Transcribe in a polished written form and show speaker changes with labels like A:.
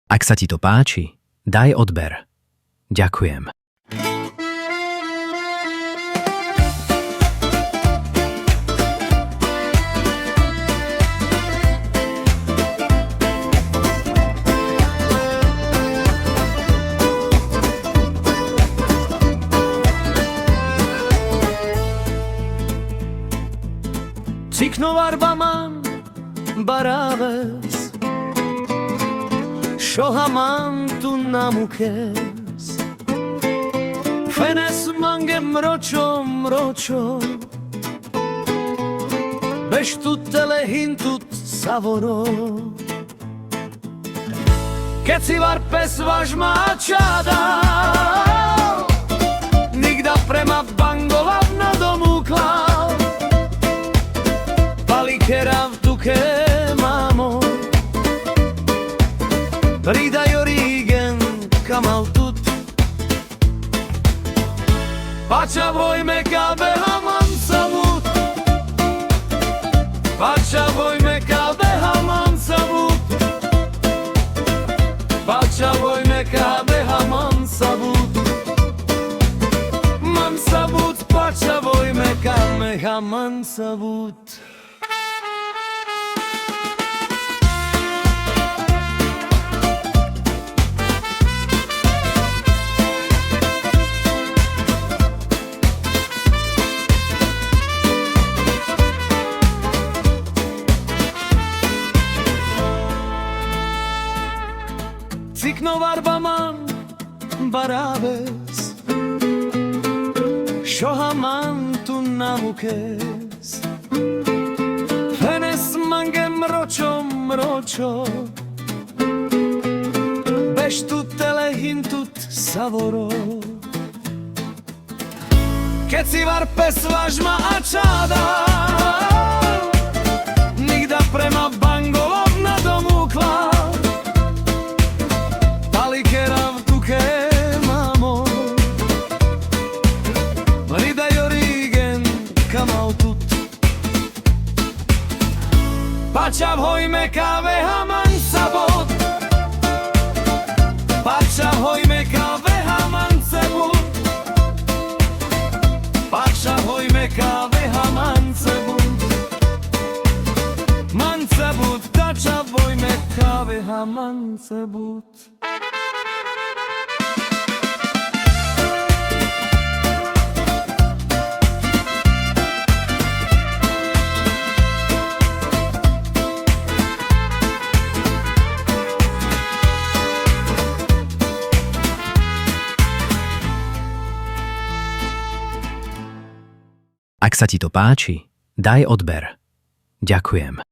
A: Ak sa ti to páči, daj odber. Ďakujem.
B: Ciknovarbaman baraves Shohaman tu namukes Fenes mangem ročo Beštut telehintut savoro Keď si varpes vaš mačada Nigda prema bangolav na domu klav Palikera v tuke mamo Pridaj origen kamal tut Pača vojme kabe haman savut Pača vojme kabe haman savut Pača vojme kabe haman savut Man savut pača vojme kabe haman savut Ciknovarbaman baraves Shohaman tu namukes Fenes mangem ročo Beštut telehintut savoro Keď si varpes važma ačada Nigda prema bangolov na domu klav Palikera v tuke mamo Pridaj origen kamal tut Pača vhojme kave haman sabot Pača vhojme kave haman sebut Pača vhojme kave haman sebut Man sebut Pača vhojme kave haman sebut
A: Ak sa ti to páči, daj odber. Ďakujem.